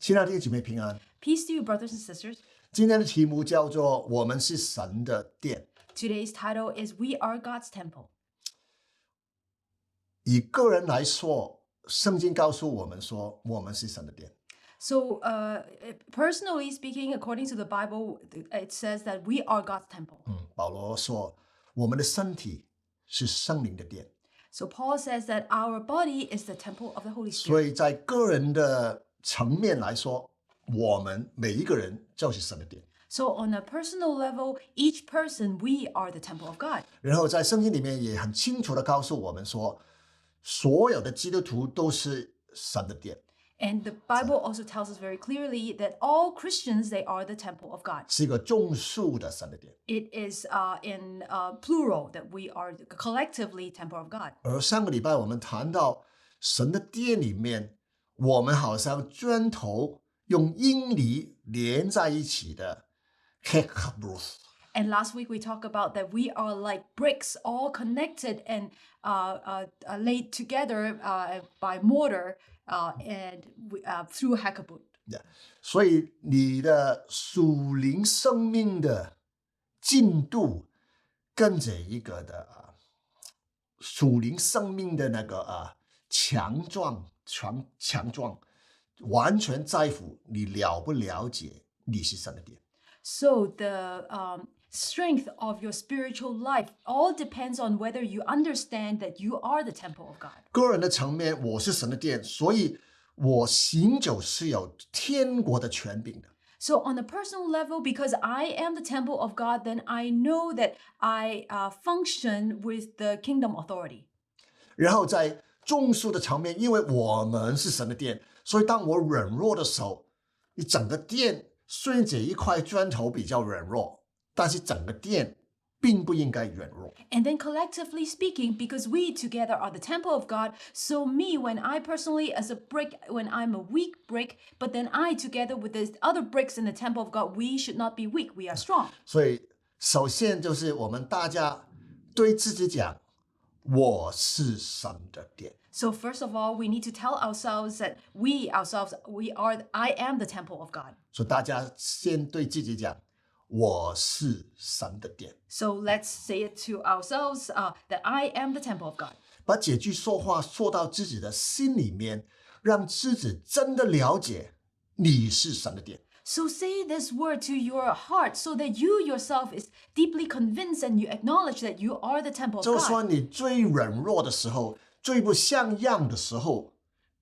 亲爱的弟兄姐妹平安。 Peace to you, brothers and sisters. 今天的题目叫做我们是神的殿。 Today's title is We Are God's Temple. 以个人来说，圣经告诉我们说我们是神的殿。 So, personally speaking, according to the Bible, it says that we are God's temple. 保罗说我们的身体是圣灵的殿。 So Paul says that our body is the temple of the Holy 所 Spirit. 以在个人的层面来说，我们每一个人就是神的殿。 So on a personal level, each person, we are the temple of God. 然后在圣经里面也很清楚的告诉我们说，所有的基督徒都是神的殿， And the Bible also tells us very clearly that all Christians, they are the temple of God. 是一个众数的神的殿。 It is in plural that we are collectively temple of God. 而上个礼拜我们谈到神的殿里面，我们好像砖头用英泥连在一起的 And last week we talked about that we are like bricks, all connected and laid together by mortar and through Hakkabut. 所以你的属灵生命的进度跟着一个的属灵生命的那个强壮，完全在乎你了不了解你是神的殿。 So the strength of your spiritual life all depends on whether you understand that you are the temple of God. 个人的层面，我是神的殿，所以我行走是有天国的权柄的。 So on a personal level, because I am the temple of God, then I know that I function with the kingdom authority. 然后在众数的层面，因为我们是神的殿，所以当我软弱的时候，你整个殿虽然这一块砖头比较软弱，但是整个殿并不应该软弱。 And then collectively speaking, because we together are the temple of God, so me, when I personally as a brick, when I'm a weak brick, but then I together with the other bricks in the temple of God, we should not be weak, we are strong. 所以首先就是我们大家对自己讲，我是神的殿。 So first of all, we need to tell ourselves that I am the temple of God. 所以大家先对自己讲，我是神的殿。 So let's say it to ourselves that I am the temple of God. 把这句说话说到自己的心里面，让自己真的了解你是神的殿。 So say this word to your heart so that you yourself is deeply convinced and you acknowledge that you are the temple of 就 God. 算你最软弱的时候，最不像样的时候，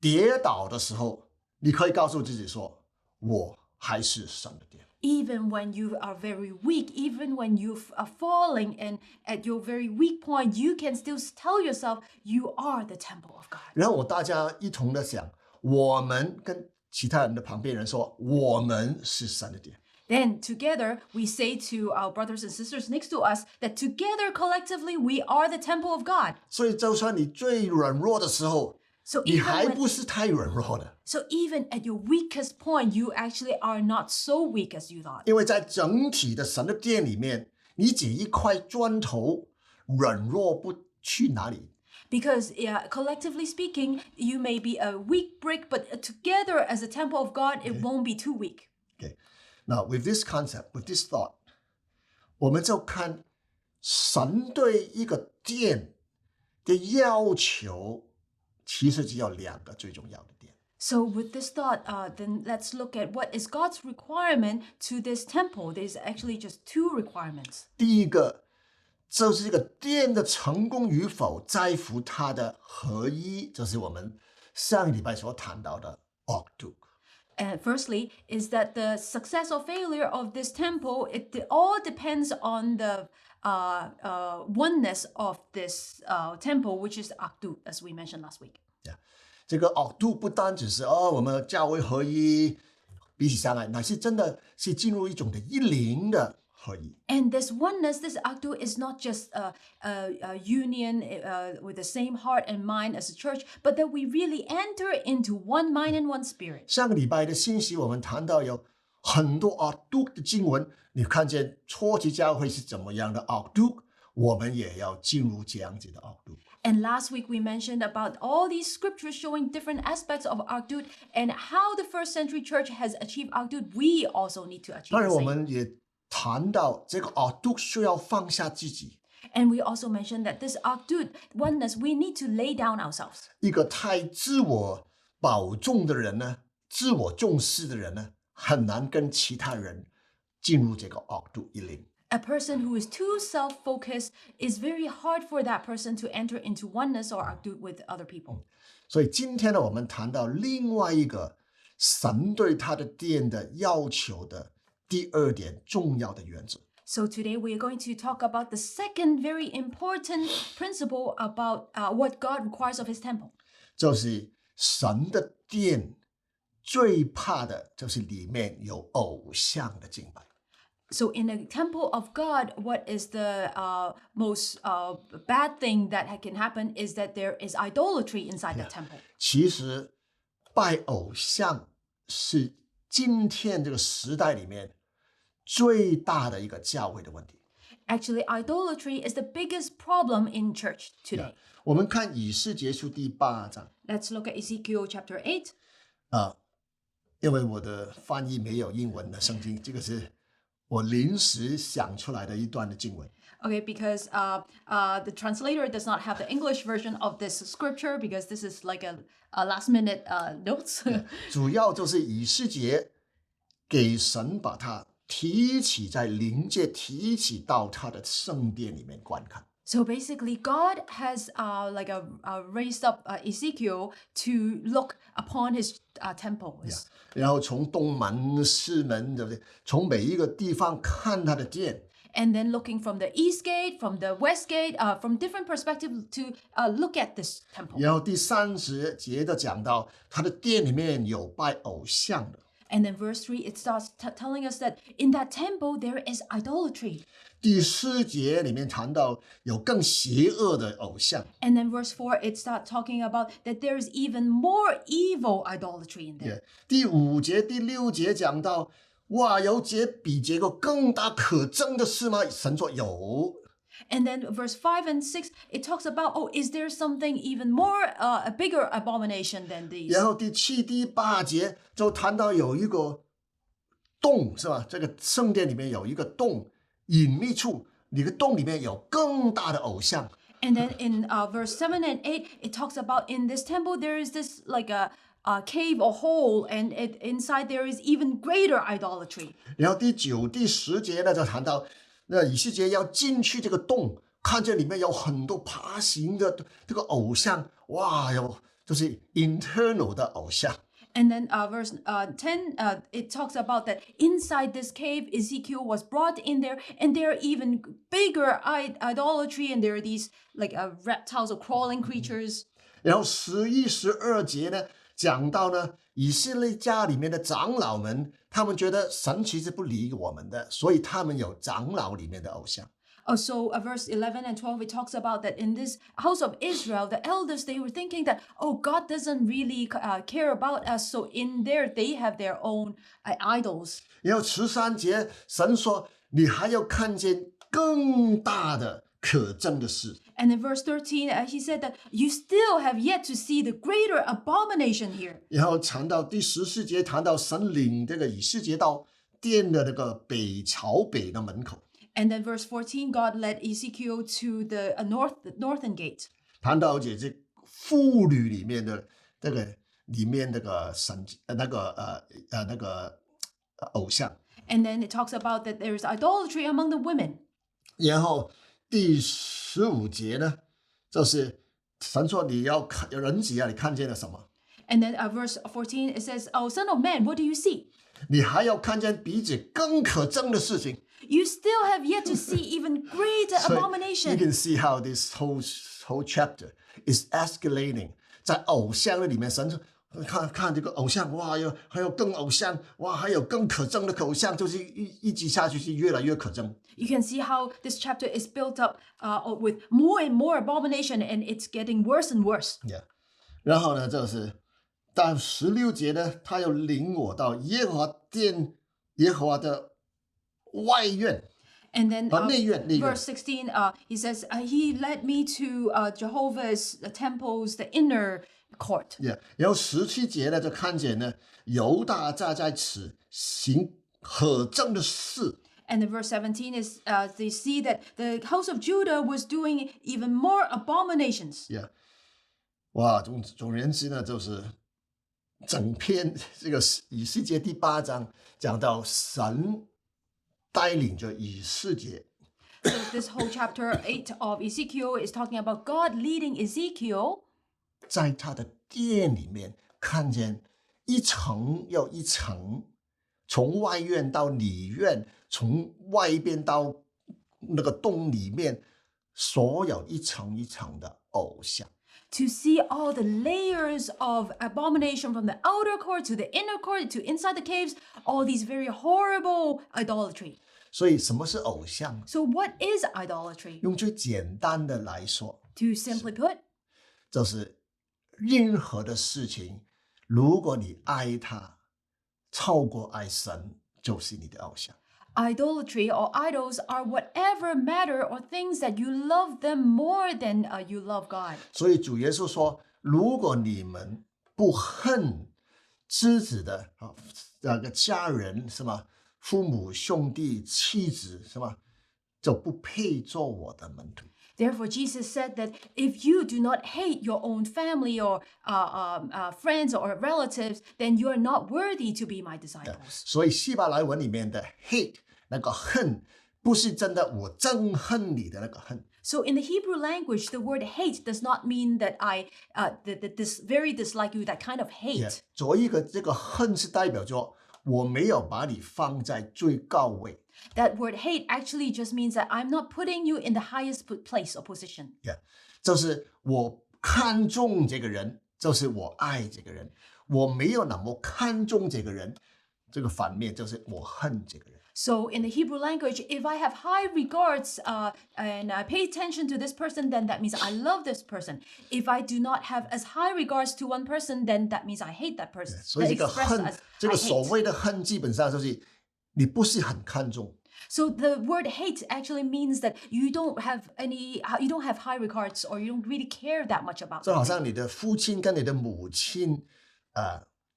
跌倒的时候，你可以告诉自己说，我还是神的殿。 Even when you are very weak, even when you are falling and at your very weak point, you can still tell yourself you are the temple of God. 然后我大家一同的想，我们跟其他人的旁边人说，我们是神的殿。 Then together we say to our brothers and sisters next to us that together collectively we are the temple of God. 所以就算你最软弱的时候， So 你 even 还 when- 不是太软弱的。 So even at your weakest point, you actually are not so weak as you thought. 因为在整体的神的殿里面，你这一块砖头软弱不去哪里？ Because collectively speaking, you may be a weak brick, but together as a temple of God, it won't be too weak. Okay. Now, with this concept, with this thought, 我们就看神对一个殿的要求，其实只有两个最重要的点。 So with this thought, then let's look at what is God's requirement to this temple. There's actually just two requirements. 第一个就是这个殿的成功与否，在乎它的合一，这是我们上个礼拜所谈到的 octu。 And firstly, is that the success or failure of this temple, it all depends on the oneness of this temple, which is Akdu, as we mentioned last week. 这个octu不单只是我们教会合一，彼此相爱，乃是真的是进入一种的一灵的合一。 And this oneness, this Akdu, is not just a union with the same heart and mind as a church, but that we really enter into one mind and one spirit. 上个礼拜的信息我们谈到有很多octu的经文，你看见初期教会是怎么样的octu，我们也要进入这样子的octu。And last week we mentioned about all these scriptures showing different aspects of Akdut and how the first century church has achieved Akdut. We also need to achieve 当 the 然，我 same. 们也谈到这个都需要放下自己。 And we also mentioned that this Akdut oneness, we need to lay down ourselves. 一个太自我保重的人呢，自我重视的人呢，很难跟其他人进入这个度一灵。 A person who is too self-focused is very hard for that person to enter into oneness or Akdut with other people. 所以今天呢，我们谈到另外一个神对他的殿的要求的第二点重要的原则。 So today we are going to talk about the second very important principle about what God requires of his temple. 就是神的殿最怕的就是里面有偶像的敬拜。 So in the temple of God, what is the most bad thing that can happen is that there is idolatry inside the temple. 其实拜偶像是今天这个时代里面最大的一个教会的问题。 Actually, idolatry is the biggest problem in church today. 我们看以斯结书第8章 Let's look at Ezekiel chapter 8. 因为我的翻译没有英文的圣经，这个是我临时想出来的一段的经文。 Okay, because the translator does not have the English version of this scripture because this is like a last minute notes. 主要就是以斯结给神把它提起在灵界，提起到他的圣殿里面观看。 So basically, God has raised up Ezekiel to look upon his temple. 然后从东门、西门，对不对？从每一个地方看他的殿。 And then looking from the east gate, from the west gate, from different perspectives to look at this temple. 然后第30节的讲到他的殿里面有拜偶像的。 And then verse 3, it starts telling us that in that temple there is idolatry. 第4节里面谈到有更邪恶的偶像。 And then verse 4, it starts talking about that there is even more evil idolatry in there. 第5节、第6节讲到，哇，有比这个更大可憎的事吗？神说有。 And then verse 5 and 6, it talks about, oh, is there something even more, a bigger abomination than these? 然后第7、第8节就谈到有一个洞，是吧？这个圣殿里面有一个洞，隐秘处，你的洞里面有更大的偶像。 And then in verse 7 and 8, it talks about in this temple there is this like a cave or hole, and inside there is even greater idolatry. 然后第9、第10节呢，就谈到那以西结要进去这个洞，看见里面有很多爬行的这个偶像，哇，就是 internal 的偶像。 And then verse 10, it talks about that inside this cave, Ezekiel was brought in there, and there are even bigger idolatry, and there are these like reptiles or crawling creatures. 然后11、12节呢，讲到呢，以色列家里面的长老们，他们觉得神其实不理我们的，所以他们有长老里面的偶像。 So verse 11 and 12, it talks about that in this house of Israel, the elders, they were thinking that, oh, God doesn't really care about us. So in there, they have their own idols. 然后13节，神说你还要看见更大的可憎的事。 And in verse 13, he said that you still have yet to see the greater abomination here. 然后谈到第14节，谈到神领这个以斯结到殿的那个朝北的门口。 And then verse 14, God led Ezekiel to the northern gate. 谈到这妇女里面的这个里面那个偶像。 And then it talks about that there is idolatry among the women. 然后第15节呢，就是神说你要看人子啊，你看见了什么？ And then verse 14, it says, oh, son of man, what do you see? 你还要看见比这更可憎的事情。 You still have yet to see even greater So abomination. you can see how this whole chapter is escalating. 在偶像的里面，神说看这个偶像，哇，还有更偶像，哇，还有更可憎的偶像，就是一直下去是越来越可憎。 You can see how this chapter is built up with more and more abomination, and it's getting worse and worse. Yeah. 然后呢，就是到16节呢，他又领我到耶和华殿，耶和华的外院。And then 内院 verse 16, he says, he led me to Jehovah's temples, the inner court. Yeah. 然后17节呢，就看见呢，犹大站在此行可憎的事。And in verse 17 is they see that the house of Judah was doing even more abominations. Yeah. 哇，总而言之呢，就是整篇这个以西结第8章讲到神带领着以西结。So this whole chapter 8 of Ezekiel is talking about God leading Ezekiel 在他的殿里面看见一层又一层，从外院到里院，从外边到那个洞里面，所有一层一层的偶像。to see all the layers of abomination from the outer court to the inner court to inside the caves, all these very horrible idolatry. 所以什么是偶像？ So what is idolatry? 用最简单的来说， To simply put, 就是任何的事情，如果你爱它超过爱神，就是你的偶像。idolatry or idols are whatever matter or things that you love them more than you love God. 所以主耶稣说，如果你们不恨自己的那个家人，是吗？父母、兄弟、妻子，是吗？就不配做我的门徒。Therefore, Jesus said that if you do not hate your own family or friends or relatives, then you are not worthy to be my disciples. 所以希伯来文里面的 hate 那个恨，不是真的我憎恨你的那个恨。So in the Hebrew language, the word hate does not mean that I this very dislike you, that kind of hate. 左一个这个恨是代表着我没有把你放在最高位。That word hate actually just means that I'm not putting you in the highest place or position. 就是我看重这个人，就是我爱这个人。我没有那么看重这个人，这个反面就是我恨这个人。So in the Hebrew language, if I have high regards and I pay attention to this person, then that means I love this person. If I do not have as high regards to one person, then that means I hate that person. 所以这个 That expressed 恨 as， 这个 I 所 hate. 谓的恨，基本上就是你不是很看重。So the word hate actually means that you don't have high regards or you don't really care that much about 就好 them. 像你的父亲跟你的母亲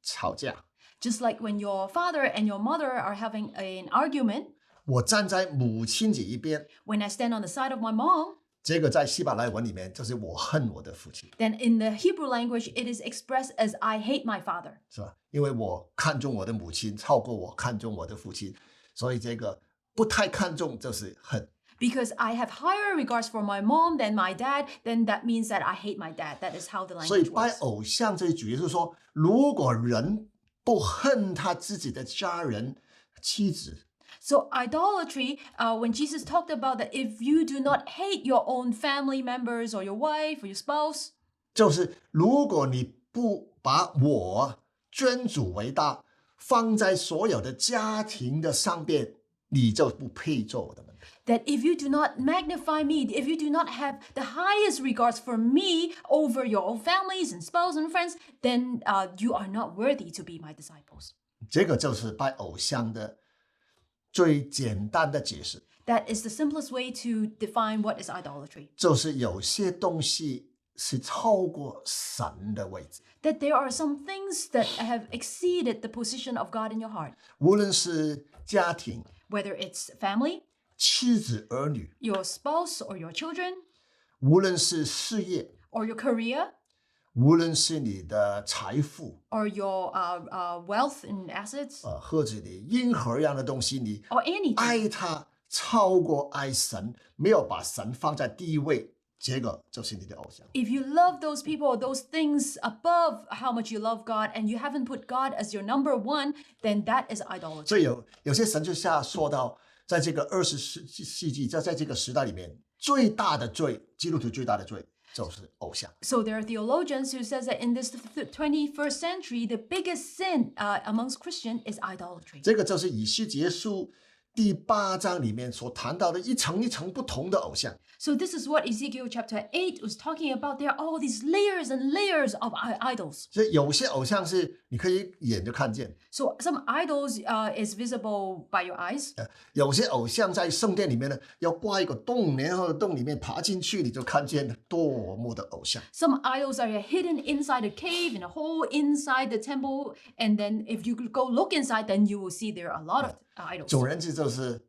吵架， Just like when your father and your mother are having an argument, 我站在母亲这一边， when I stand on the side of my mom, 这个在希伯来文里面就是我恨我的父亲， then in the Hebrew language, it is expressed as I hate my father. 是吧？因为我看重我的母亲，超过我看重我的父亲，所以这个不太看重就是恨。 Because I have higher regards for my mom than my dad, then that means that I hate my dad. That is how the 所以 language 拜 works. 偶像这里主要是说，如果人不恨他自己的家人、妻子， So idolatry, when Jesus talked about that, if you do not hate your own family members or your wife or your spouse, 就是如果你不把我尊主为大，放在所有的家庭的上边，你就不配做我的门徒。 that if you do not magnify me, if you do not have the highest regards for me over your own families and spouse and friends, then you are not worthy to be my disciples. 这个就是拜偶像的最简单的解释， That is the simplest way to define what is idolatry. 就是有些东西是超过神的位置， That there are some things that have exceeded the position of God in your heart, 无论是家庭、 whether it's family, 妻子儿女， your spouse or your children, 无论是事业， or your career, 无论是你的财富， or your wealth and assets, 或者你任何样的东西，你 or anything. 爱他超过爱神，没有把神放在第一位，这个就是你的偶像。 If you love those people or those things above how much you love God and you haven't put God as your number one, then that is 所 idolatry. 以有些神学家说到，在这个20世纪，在这个时代里面，最大的罪，基督徒最大的罪就是偶像。 So there are theologians who says that in this 21st century, the biggest sin amongst Christians is idolatry. 这个就是以西结书第8章里面所谈到的一层一层不同的偶像。 So this is what Ezekiel chapter 8 was talking about. There are all these layers and layers of idols. 所以有些偶像是你可以一眼就看见， So some idols is visible by your eyes. 有些偶像在圣殿里面呢，要刮一个洞，然后洞里面爬进去，你就看见多么的偶像。 Some idols are hidden inside a cave, in a hole inside the temple. And then if you go look inside, then you will see there are a lot of idols. 总而言之，就是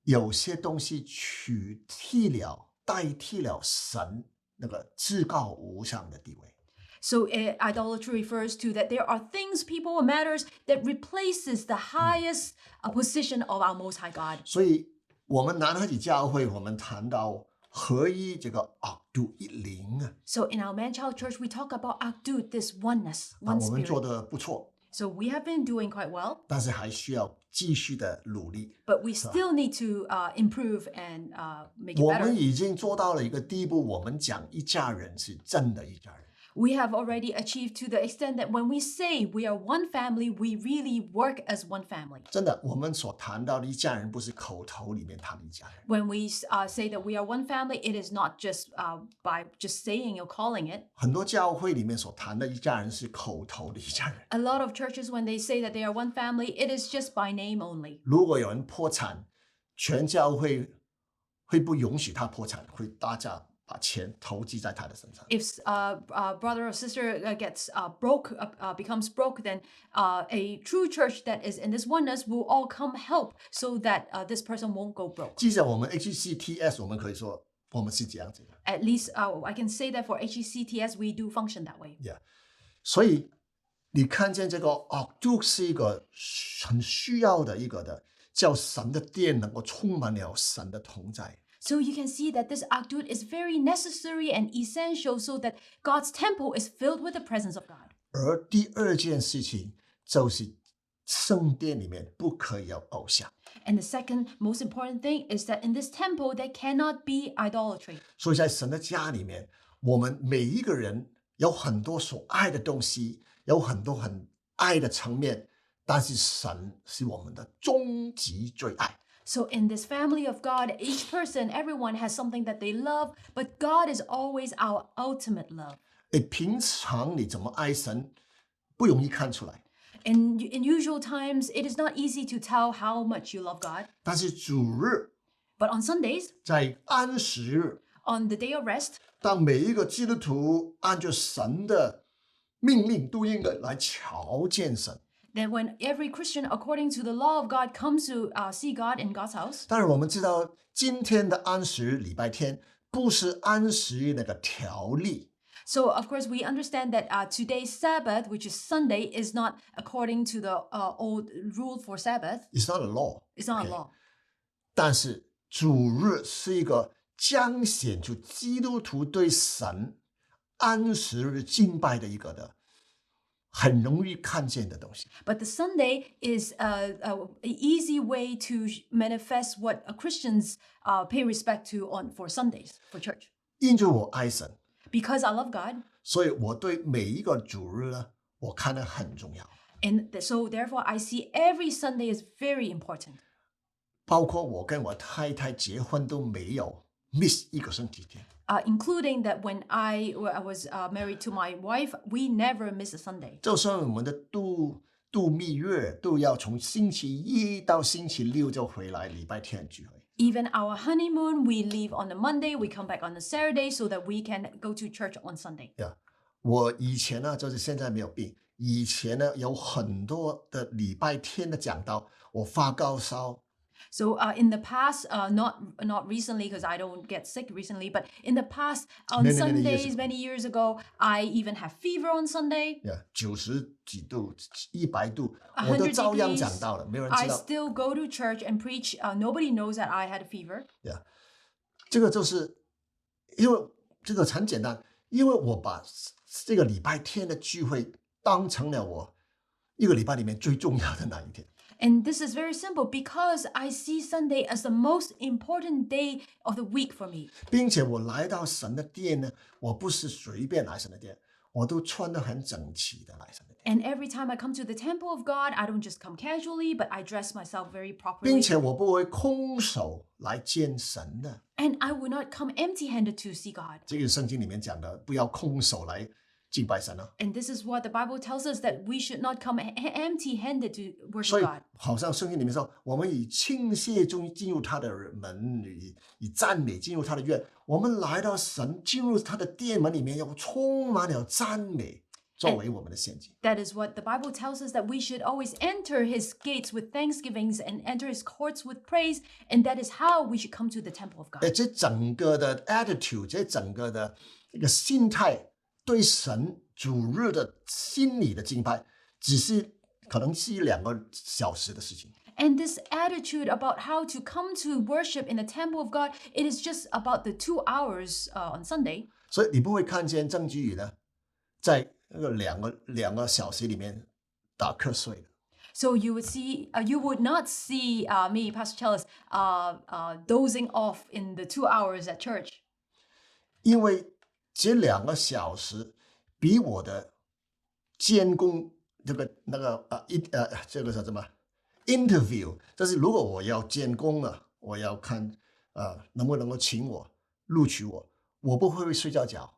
有些东西取替了、代替了神那个至高无上的地位。 So idolatry refers to that there are things, people, or matters that replaces the highest position of our Most High God. 所以，我们南海体教会，我们谈到合一这个Akdu一灵啊， So in our man-child church, we talk about Akdut, this oneness, 我 one 们做 spirit. 的不错， So we have been doing quite well, 但是还需要继续的努力。 but we still need to improve and make it 我们 better. 已经做到了一个地步，我们讲一家人是真的一家人。 We have already achieved to the extent that when we say we are one family, we really work as one family. 真的，我们所谈到的一家人，不是口头里面谈的一家人。 When we say that we are one family, it is not just by just saying or calling it. 很多教会里面所谈的一家人是口头的一家人。 A lot of churches, when they say that they are one family, it is just by name only. 如果有人破产，全教会会不允许他破产，会大家把钱投资在他的身上。 If brother or sister gets broke, becomes broke, then a true church that is in this oneness will all come help so that this person won't go broke. 记着我们 HCTS， 我们可以说我们是这样子的。 At least I can say that for HECTS, we do function that way. Yeah， 所以你看见这个就是一个很需要的一个的，叫神的殿能够充满了神的同在。 So you can see that this Akdut is very necessary and essential so that God's temple is filled with the presence of God. 而第二件事情就是圣殿里面不可以有偶像。 And the second most important thing is that in this temple, there cannot be idolatry. 所以在神的家里面，我们每一个人有很多所爱的东西，有很多很爱的层面，但是神是我们的终极最爱。 So in this family of God, each person, everyone has something that they love, but God is always our ultimate love. 平常你怎么爱神，不容易看出来。 In usual times, it is not easy to tell how much you love God. 但是主日， But on Sundays, 在安息日， on the day of rest, 当每一个基督徒按照神的命令，都应该来朝见神。 then when every Christian, according to the law of God, comes to see God in God's house. 当然，我们知道今天的安息日礼拜天不是安息日那个条例。 So, of course, we understand that today's Sabbath, which is Sunday, is not according to the old rule for Sabbath. It's not a law. It's not a Okay. law. 但是主日是一个彰显出基督徒对神安息日敬拜的一个的很容易看见的东西。 But the Sunday is an easy way to manifest what Christians pay respect to for Sundays, for church. 因着我爱神， Because I love God, 所以我对每一个主日呢，我看得很重要。 and so therefore I see every Sunday is very important. 包括我跟我太太结婚都没有 miss 一个星期天。 Including that when I was married to my wife, we never miss a Sunday. 就算我们的度蜜月都要从星期一到星期六就回来，礼拜天聚会。 Even our honeymoon, we leave on a Monday, we come back on a Saturday so that we can go to church on Sunday. 我以前呢，就是现在没有病。以前呢，有很多的礼拜天的讲道，我发高烧， So in the past, not recently because I don't get sick recently, but in the past on Many years Sundays, ago. many years ago, I even have fever on Sunday. 90几度、100度， 100我都照样 degrees. 讲道了，没有人 I 知道。 still go to church and preach. Nobody knows that I had a fever. 这个就是因为这个很简单，因为我把这个礼拜天的聚会当成了我一个礼拜里面最重要的那一天。 And this is very simple because I see Sunday as the most important day of the week for me. 并且我来到神的殿呢，我不是随便来神的殿，我都穿得很整齐的来神的殿。 And every time I come to the temple of God, I don't just come casually, but I dress myself very 并 properly. 且我不会空手来见神的。 And I will not come empty-handed to see God. 这个圣经里面讲的，不要空手来敬拜神啊。 And this is what the Bible tells us, that we should not come empty-handed to 所 worship 以 God. 好像圣经里面说，我们以倾泻中进入他的门，以赞美进入他的院。我们来到神进入他的殿门里面，要充满了赞美，作为我们的献祭。 That is what the Bible tells us, that we should always enter his gates with thanksgivings and enter his courts with praise. And that is how we should come to the temple of God. 这整个的 attitude， 这整个的一个心态，对神主日的心理的敬拜，只是可能是1-2个小时的事情。 And this attitude about how to come to worship in the temple of God, it is just about the 2 hours on Sunday. 所以你不会看见郑基宇呢，在那个两个小时里面打瞌睡的。 So you would not see me, Pastor Chellis, dozing off in the 2 hours at church. 因为这2个小时比我的监工这个叫什么 interview， 就是如果我要监工了，我要看能不能够请我录取我，我不会睡觉觉。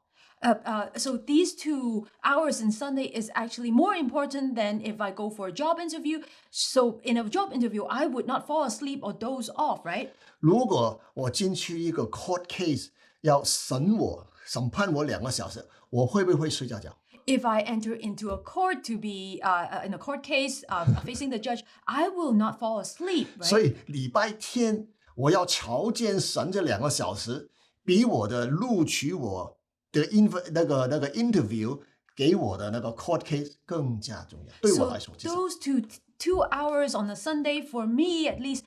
So these 2 hours on Sunday is actually more important than if I go for a job interview. So in a job interview, I would not fall asleep or doze off, right? 如果我进去一个 court case 要审判我2个小时，我会不会睡觉觉？ If I enter into a court to be in a court case facing the judge, I will not fall asleep, 所 right? 以礼拜天我要朝见神这2个小时，比我的录取我的那个 interview 给我的那个 court case 更加重要。对我 So 来说，至少 those two hours on a Sunday, for me at least,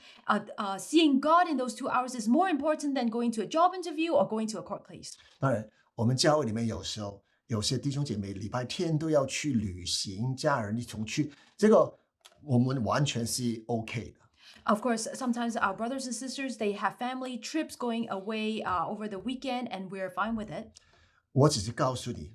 seeing God in those 2 hours is more important than going to a job interview or going to a court case. 当然，我们教会里面有时候有些弟兄姐妹礼拜天都要去旅行，家人一同去，这个我们完全是 OK 的。 Of course, sometimes our brothers and sisters, they have family trips going away over the weekend, and we're fine with it. 我只是告诉你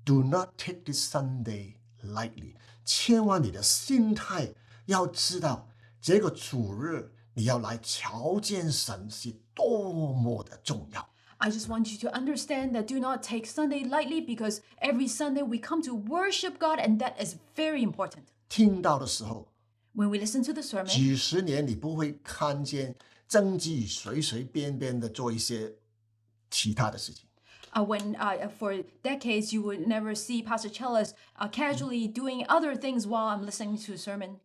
，Do not take this Sunday lightly。千万你的心态要知道，这个主日你要来朝见神是多么的重要。 I just want you to understand that do not take Sunday lightly, because every Sunday we come to worship God, and that is very important. 听到的时候， When we listen to the sermon, 几十年你不会看见曾记随随便便的做一些其他的事情。 for decades you would never see Pastor Chellis casually doing other things while I'm listening to a sermon.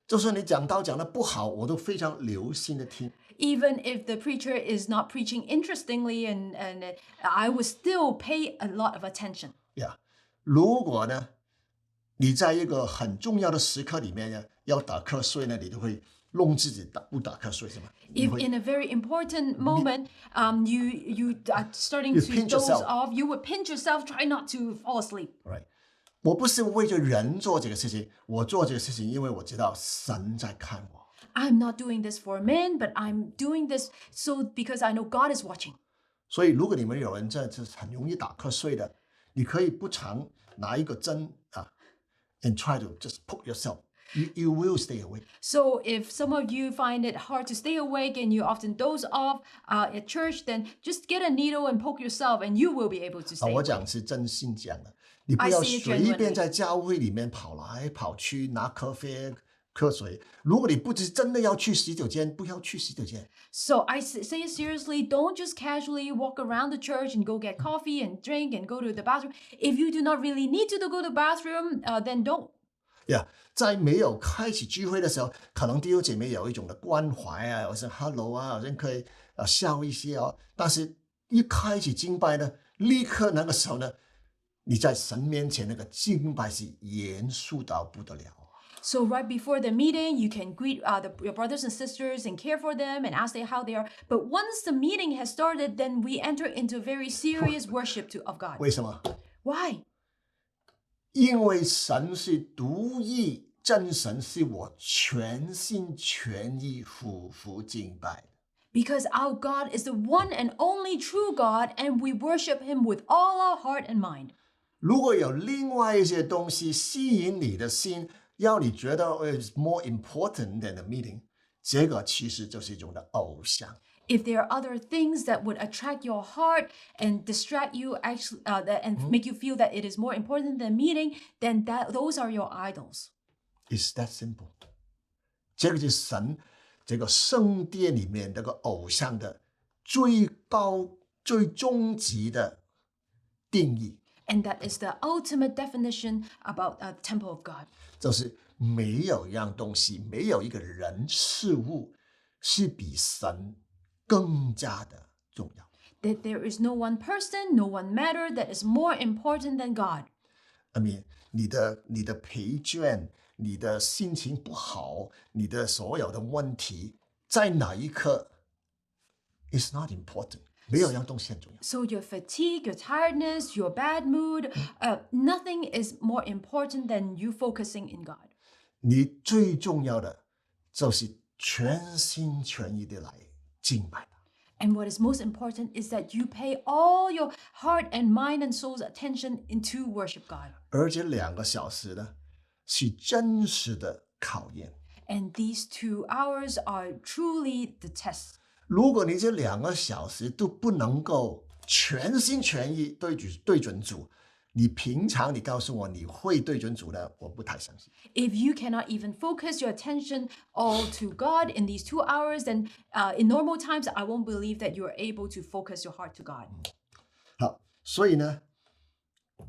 就算你讲道讲得不好，我都非常留心的听。 Even if the preacher is not preaching interestingly, and I would still pay a lot of attention. 呀，如果呢，你在一个很重要的时刻里面呢，要打瞌睡呢，你就会弄自己不打瞌睡，是吗？ If in a very important moment, you are starting You to pinch doze yourself. off, you would pinch yourself, try not to fall asleep. Right. 我不是为着人做这个事情，我做这个事情，因为我知道神在看我。 I'm not doing this for men, but I'm doing this because I know God is watching. 所以，如果你们有人这很容易打瞌睡的，你可以不常拿一个针and try to just poke yourself. You will stay awake. So if some of you find it hard to stay awake and you often doze off at church, then just get a needle and poke yourself, and you will be able to stay 我 awake. 讲是真心讲的，你不要 I see it 随便 genuinely. 在教会里面跑来跑去拿咖啡、喝水。如果你不是真的要去洗手间，不要去洗手间。 So I say it seriously, don't just casually walk around the church and go get coffee and drink and go to the bathroom. If you do not really need to go to the bathroom, then don't. 呀，在没有开始聚会的时候，可能弟兄姐妹有一种的关怀啊，好像 hello 啊，好像可以笑一些哦。但是一开始敬拜呢，立刻那个时候呢，你在神面前那个敬拜是严肃到不得了。 So right before the meeting, you can greet your brothers and sisters and care for them and ask them how they are. But once the meeting has started, then we enter into very serious worship of God. 为什么？ Why? 因为神是独一真神，是我全心全意俯伏敬拜的。Because our God is the one and only true God, and we worship him with all our heart and mind. 如果有另外一些东西吸引你的心，要你觉得 is more important than the meeting， 这个其实就是一种的偶像。If there are other things that would attract your heart and distract you, actually, and make you feel that it is more important than meeting, then those are your idols. It's that simple。这个就是神这个圣殿里面这个偶像的最高、最终极的定义。And that is the ultimate definition about a temple of God. 就是没有一样东西，没有一个人事物是比神更加的重要。That there is no one person, no one matter that is more important than God. I mean， 你的疲倦，你的心情不好，你的所有的问题，在哪一刻 is not important。没有一样东西很重要。So your fatigue, your tiredness, your bad mood, nothing is more important than you focusing in God. 你最重要的就是全心全意的来敬拜。And what is most important is that you pay all your heart and mind and soul's attention into worship God. 而且2个小时呢，是真实的考验。And these 2 hours are truly the test. 如果你这2个小时都不能够全心全意对准主，你平常你告诉我你会对准主呢？我不太相信。If you cannot even focus your attention all to God in these 2 hours, then in normal times, I won't believe that you are able to focus your heart to God. 好，所以呢，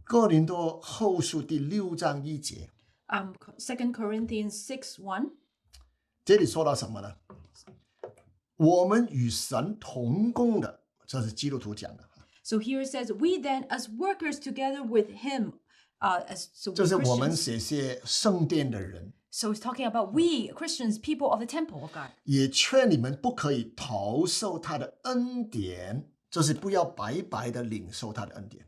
哥林多后书第6章1节2 Corinthians 6:1. 这里说到什么呢？我们与神同工的，这是基督徒讲的。So here it says, we then, as workers together with him, 就是我们这些圣殿的人。So it's talking about we, Christians, people of the temple of God. 也劝你们不可以投受他的恩典，就是不要白白的领受他的恩典。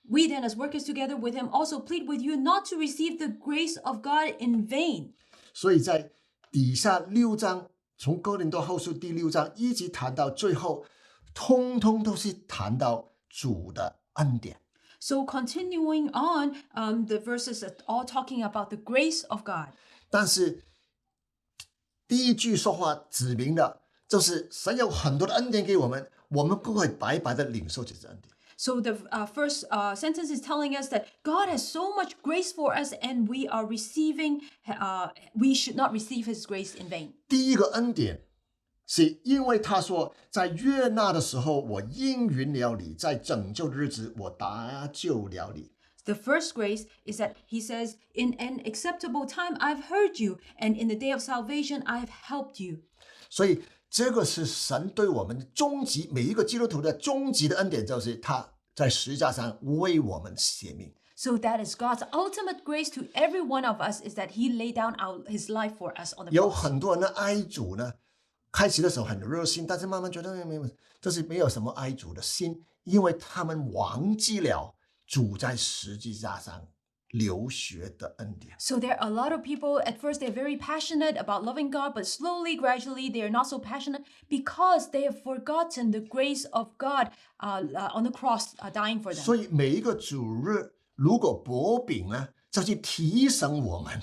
We then, as workers together with him, also plead with you not to receive the grace of God in vain. 所以在底下6章，从哥林多后书第6章一直谈到最后，通通都是谈到主的恩典。So continuing on, the verses are all talking about the grace of God. 但是第一句说话指明的就是神有很多的恩典给我们，我们不会白白的领受这些恩典。So the first sentence is telling us that God has so much grace for us, and we are receiving. We should not receive His grace in vain. 第一个恩典是因为他说，在悦纳的时候我应允了你，在拯救的日子我搭救了你。The first grace is that He says, "In an acceptable time, I've heard you, and in the day of salvation, I've helped you." 所以这个是神对我们终极每一个基督徒的终极的恩典，就是他在十字架上为我们舍命。So that is God's ultimate grace to every one of us, is that He laid down His life for us on the 有 cross. 很多人的爱主呢，开始的时候很热心，但是慢慢觉得这是没有什么爱主的心，因为他们忘记了主在十字架上流血的恩典。 So there are a lot of people, at first they're very passionate about loving God, but slowly, gradually, they are not so passionate because they have forgotten the grace of God on the cross dying for them. 所以每一个主日如果薄饼呢，就去提醒我们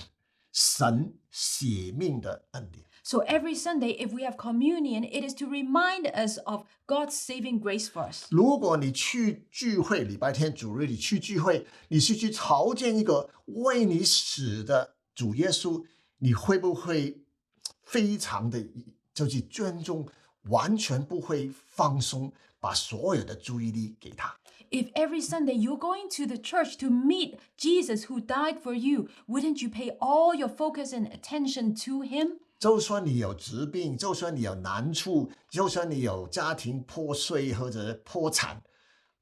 神舍命的恩典。 So every Sunday, if we have communion, it is to remind us of God's saving grace for us. 如果你去聚会，礼拜天主日你去聚会，你是去朝见一个为你死的主耶稣，你会不会非常的就是尊重，完全不会放松，把所有的注意力给他？ If every Sunday you're going to the church to meet Jesus who died for you, wouldn't you pay all your focus and attention to Him? 就算你有疾病，就算你有难处，就算你有家庭破碎或者破产，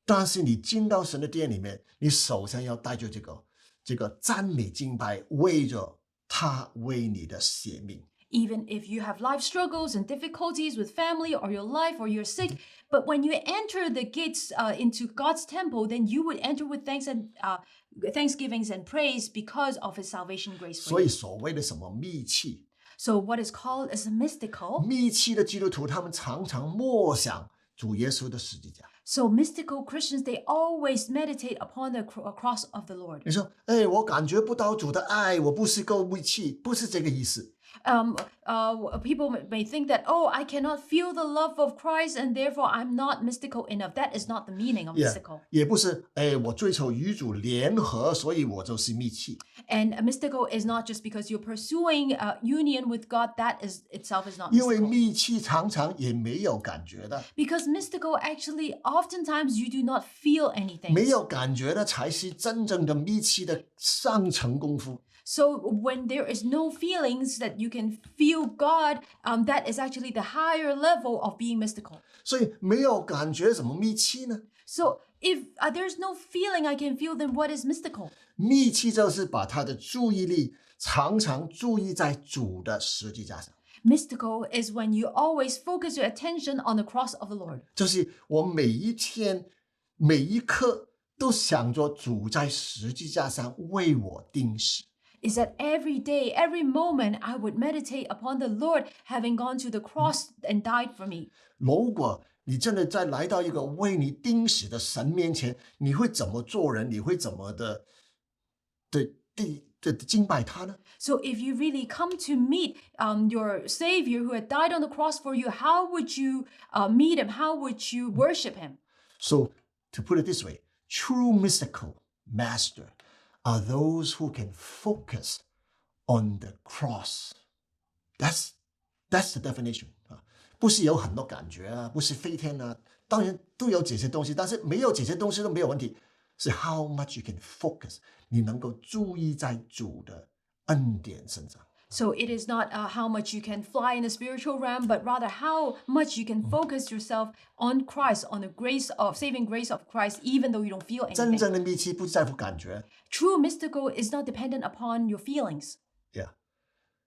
但是你进到神的殿里面，你首先要带着这个赞美敬拜，为着他为你的舍命。 Even if you have life struggles and difficulties with family or your life or you're sick, but when you enter the gates into God's temple, then you would enter with thanksgivings and praise because of His salvation grace for 所以 you. 所谓的什么密契， So what is called is a mystical. 密契的基督徒，他们常常默想主耶稣的十字架。So mystical Christians, they always meditate upon the cross of the Lord. 你说，我感觉不到主的爱，我不是够密契，不是这个意思。People may think that, oh, I cannot feel the love of Christ and therefore I'm not mystical enough. That is not the meaning of mystical. 也不是，我追求与主联合，所以我就是密契。And mystical is not just because you're pursuing union with God. That is itself is not 因为 mystical. 密契常常也没有感觉的， Because mystical actually, oftentimes you do not feel anything. 没有感觉的才是真正的密契的上层功夫。So when there is no feelings that you can feel God, that is actually the higher level of being mystical. 所以没有感觉怎么密契呢？ So if there's no feeling I can feel, then what is mystical? 密契就是把他的注意力常常注意在主的十字架上， Mystical is when you always focus your attention on the cross of the Lord. 就是我每一天每一刻都想着主在十字架上为我钉死。Is that every day, every moment, I would meditate upon the Lord having gone to the cross and died for me. 如果你真的在来到一个为你钉死的神面前，你会怎么做人？你会怎么的敬拜他呢？ So if you really come to meet your Savior who had died on the cross for you, how would you meet him? How would you worship him? So to put it this way, true mystical master are those who can focus on the cross. That's the definition. 不是有很多感觉啊，不是飞天啊，当然都有这些东西，但是没有这些东西都没有问题。是 how much you can focus， 你能够注意在主的恩典身上。So it is not how much you can fly in the spiritual realm, but rather how much you can focus yourself on Christ, on the grace of saving grace of Christ, even though you don't feel 真 anything. 正的密契不在乎感觉， True mystical is not dependent upon your feelings.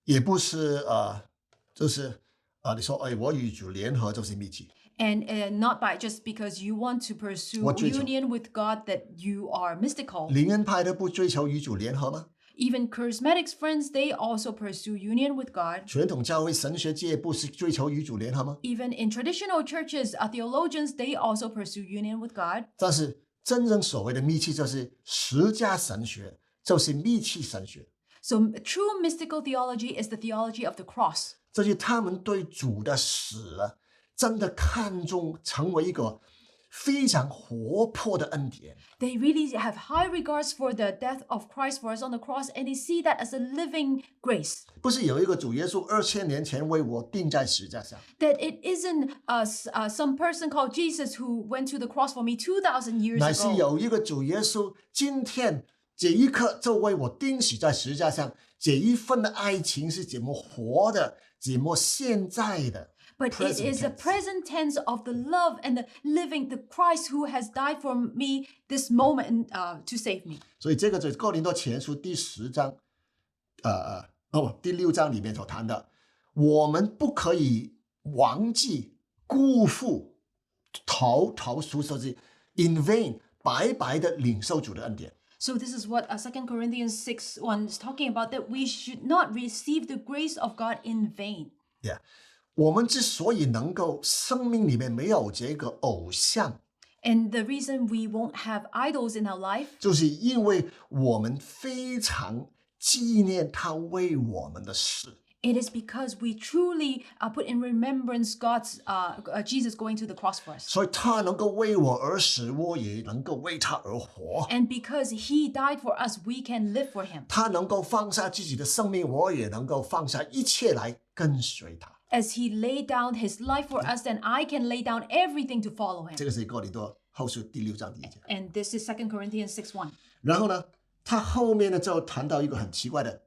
也不是就是你说我与主联合就是密契。 And not by just because you want to pursue 我追求。 union with God that you are mystical. 灵恩派的不追求与主联合吗？ Even charismatics friends, they also pursue union with God. 传统教会神学界不是追求与主联合吗？ Even in traditional churches, theologians, they also pursue union with God. 但是真正所谓的密契就是十架神学，就是密契神学， So true mystical theology is the theology of the cross. 这就是他们对主的死真的看重，成为一个非常活泼的恩典。 They really have high regards for the death of Christ for us on the cross, and they see that as a living grace. 不是有一个主耶稣2000年前为我钉在十架上， That it isn't some person called Jesus who went to the cross for me 2,000 years 乃是 ago. 有一个主耶稣今天这一刻就为我钉死在十架上，这一份的爱情是怎么活的，怎么现在的。 But it is the present tense of the love and the living, the Christ who has died for me this moment to save me. 所以这个就是哥林多前书第10章，第6章里面所谈的，我们不可以忘记辜负逃出，说是 in vain 白白的领受主的恩典。 So this is what 2 Corinthians 6:1 is talking about, that we should not receive the grace of God in vain. Yeah. 我们之所以能够生命里面没有这个偶像， And the reason we won't have idols in our life 就是因为我们非常纪念他为我们的事。 it is because we truly put in remembrance God's Jesus going to the cross for us. 所以他能够为我而死，我也能够为他而活。 And because he died for us, we can live for him. 他能够放下自己的生命，我也能够放下一切来跟随他。 As he laid down his life for us, then I can lay down everything to follow him. 这个是哥林多后书第6章第1节。 And this is 2 Corinthians 6:1. 然后呢，他后面呢就谈到一个很奇怪的、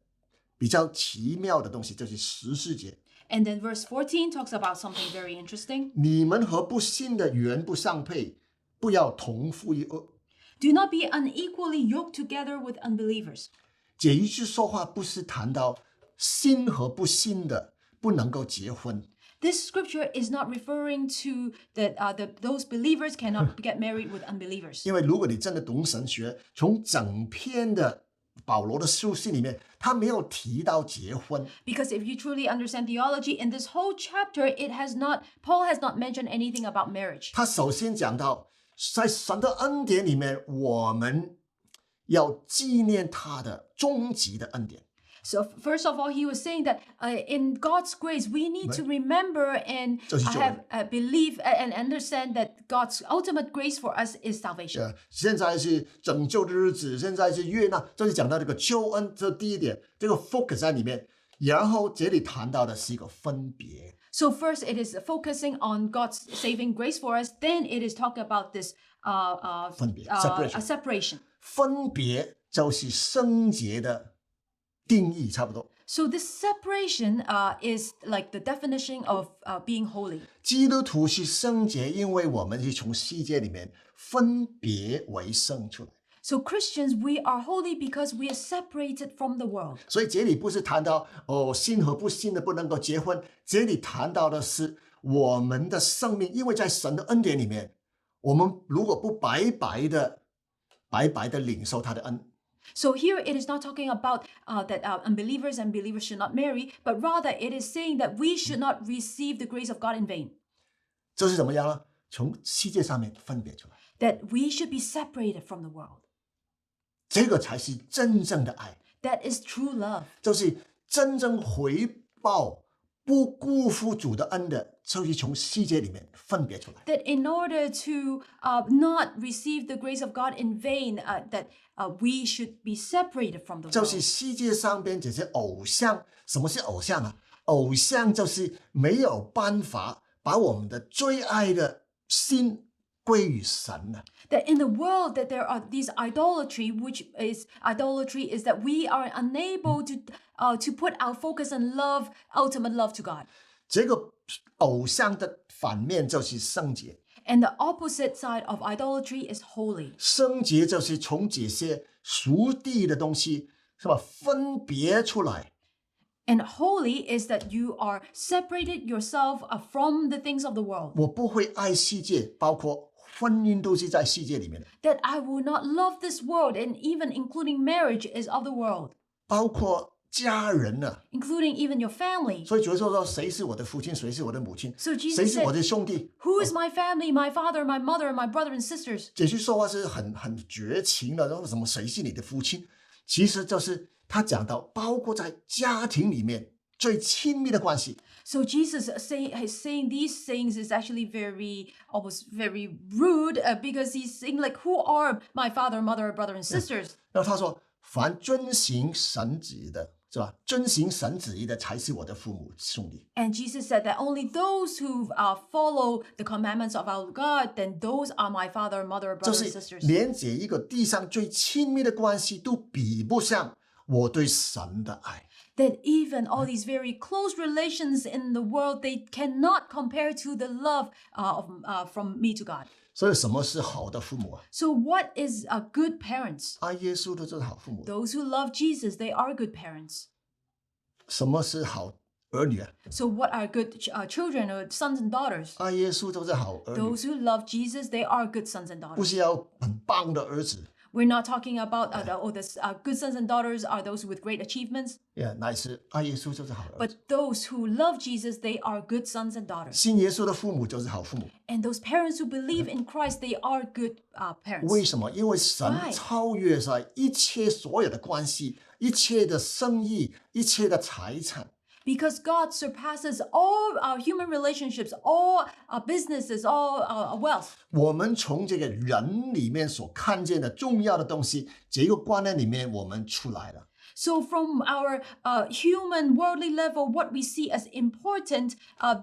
比较奇妙的东西，就是14节。 And then verse 14 talks about something very interesting. 你们和不信的原不相配，不要同负一軛。 Do not be unequally yoked together with unbelievers. 这一句说话不是谈到信和不信的不能够结婚， This scripture is not referring to that those believers cannot get married with unbelievers. 因为如果你真的懂神学，从整篇的保罗的书信里面，他没有提到结婚。 Because if you truly understand theology, in this whole chapter, Paul has not mentioned anything about marriage. 他首先讲到，在神的恩典里面，我们要纪念他的终极的恩典。 So first of all, he was saying that in God's grace, we need to remember and have believe and understand that God's ultimate grace for us is salvation. 现在是拯救的日子，现在是悦纳，这里讲到这个救恩，这第一点，这个 focus 在里面。然后这里谈到的是一个分别。 So first, it is focusing on God's saving grace for us. Then it is talking about this separation. 分别就是圣洁的定义，差不多。 So this separation is like the definition of being holy. 基督徒是圣洁，因为我们是从世界里面分别为圣出来。 So Christians, we are holy because we are separated from the world. 所以这里不是谈到信和不信的不能够结婚，这里谈到的是我们的生命，因为在神的恩典里面，我们如果不白白的领受他的恩。 So here it is not talking about that unbelievers and believers should not marry, but rather it is saying that we should not receive the grace of God in vain. 这是怎么样呢？从世界上面分别出来， That we should be separated from the world. 这个才是真正的爱， That is true love. 就是真正回报不辜负主的恩的，就是从世界里面分别出来。 That in order to not receive the grace of God in vain, that we should be separated from the 就 world. 是世界上边这些偶像，什么是偶像啊？偶像就是没有办法把我们的最爱的心归于神的。 That in the world that there are these idolatry, which is idolatry is that we are unable to put our focus and love, ultimate love to God. 这个偶像的反面就是圣洁， And the opposite side of idolatry is holy. 圣洁就是从这些属地的东西是吧分别出来。 And holy is that you are separated yourself from the things of the world. 我不会爱世界，包括婚姻都是在世界里面的， That I will not love this world, and even including marriage is of the world, 包括家人呢。 including even your family. 所以主耶稣说，谁是我的父亲，谁是我的母亲， So Jesus 谁是我 said, 的兄弟。 who is my family, my father, my mother, my brother and sisters? 这句说话是很绝情的，然后什么谁是你的父亲？其实就是他讲到，包括在家庭里面最亲密的关系。 So Jesus saying these things is actually almost very rude because he's saying like, who are my father, mother, brother and sisters? 然后他说，凡遵行神旨意的，是吧？遵行神旨意的才是我的父母兄弟。 And Jesus said that only those who follow the commandments of our God, then those are my father, mother, 就 brother and 是 sisters. 连接一个地上最亲密的关系都比不上我对神的爱。 That even all these very close relations in the world, they cannot compare to the love from me to God. 所以什么是好的父母啊？ So what is good parents? 爱耶稣的就是好父母。 Those who love Jesus, they are good parents. 什么是好儿女啊？ So what are good children or sons and daughters? 爱耶稣就是好儿女， Those who love Jesus, they are good sons and 不 daughters. 是要很棒的儿子， We're not talking about good sons and daughters are those with great achievements, 乃是爱耶稣就是好儿子。 but those who love Jesus, they are good sons and daughters. 信耶稣的父母就是好父母。 And those parents who believe in Christ, they are good parents. 为什么？因为神 Why? 超越在一切所有的关系、一切的生意、一切的财产。 Because God surpasses all our human relationships, all our businesses, all our wealth. 我们从这个人里面所看见的重要的东西，这个观念里面我们出来了。 So from our human worldly level, what we see as important,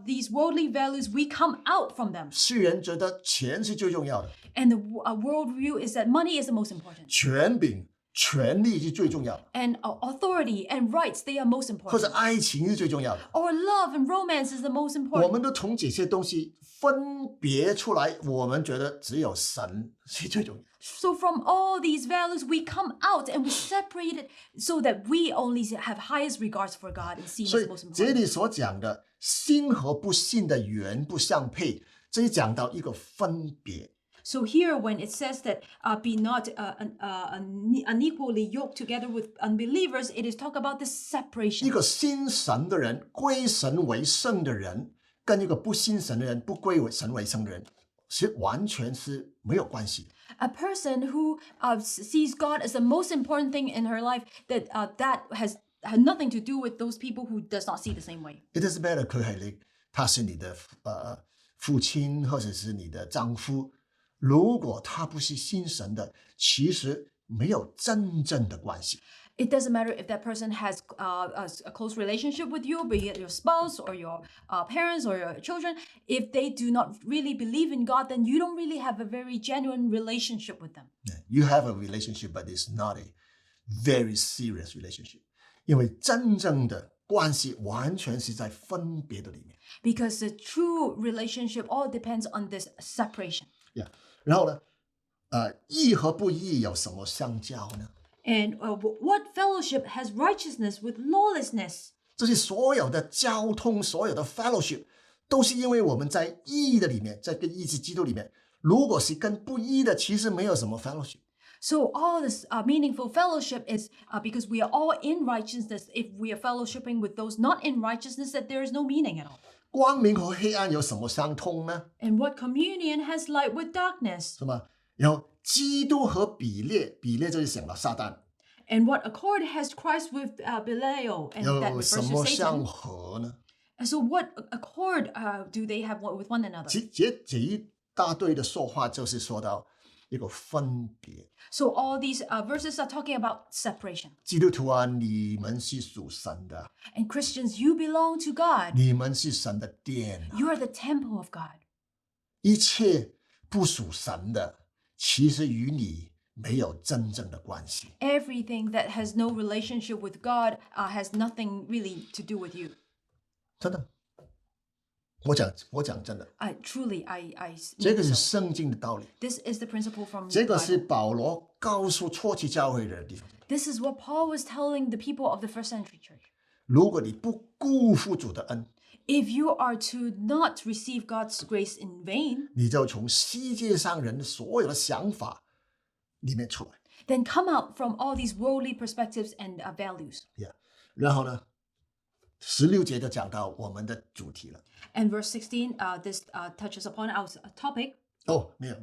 these worldly values, we come out from them. 世人觉得钱是最重要的， And the worldview is that money is the most important. 权柄、权力是最重要的， And authority and rights, they are most 或者 important. 爱情是最重要的。 Or love and romance is the most 我 important. 们都从这些东西分别出来，我们觉得只有神是最重要的。 So from all these values, we come out and we separate it so that we only have highest regards for God and see 所 Him 以 as most 这 important. 里所讲的信和不信的原不相配，这里讲到一个分别。So here, when it says that be not unequally yoked together with unbelievers, it is talk about the 一 separation. 个信神的人归神为圣的人，跟一个不信神的人不归神为圣的人，是完全是没有关系的。A person who sees God as the most important thing in her life, that has nothing to do with those people who does not see the same way. It doesn't matter 他是你的父亲或者是你的丈夫，如果他不是信神的，其实没有真正的关系。It doesn't matter if that person has a close relationship with you, be it your spouse or your parents or your children. If they do not really believe in God, then you don't really have a very genuine relationship with them. You have a relationship, but it's not a very serious relationship. 因为真正的关系完全是在分别的里面。Because the true relationship all depends on this separation. Yeah. 然后呢，义和不义有什么相交呢？ And what fellowship has righteousness with lawlessness? 这些所有的交通，所有的 fellowship， 都是因为我们在义的里面，在跟义是基督里面。如果是跟不义的，其实没有什么 fellowship。 So all this meaningful fellowship is because we are all in righteousness. If we are fellowshipping with those not in righteousness, that there is no meaning at all. 光明和黑暗有什么相通呢？ And what communion has light with darkness? 是吗？有基督和比列，比列就是讲到撒旦。 And what accord has Christ with Belial? And that 有 refers 什 to 么相 Satan. 合呢？ And so what accord do they have with one another? 这一大堆的说话就是说到一个分别。 So all these verses are talking about separation. 基督徒啊，你们是属神的， And Christians, you belong to God. 你们是神的殿。 You are the temple of God. 一切不属神的，其实与你没有真正的关系。 Everything that has no relationship with God has nothing really to do with you. 真的，我讲真的， Truly, I 这 mean 个是 so. 圣经的道理， This is the principle from 这 the 个是 Bible. 保罗告诉初期教会的地方。 This is what Paul was telling the people of the first century church. 如果你不辜负主的恩， If you are to not receive God's grace in vain, 你就从世界上人的所有的想法里面出来。 then come out from all these worldly perspectives and values. Yeah. 然后呢，16节就讲到我们的主题了。 And verse 16, this touches upon our topic. 没有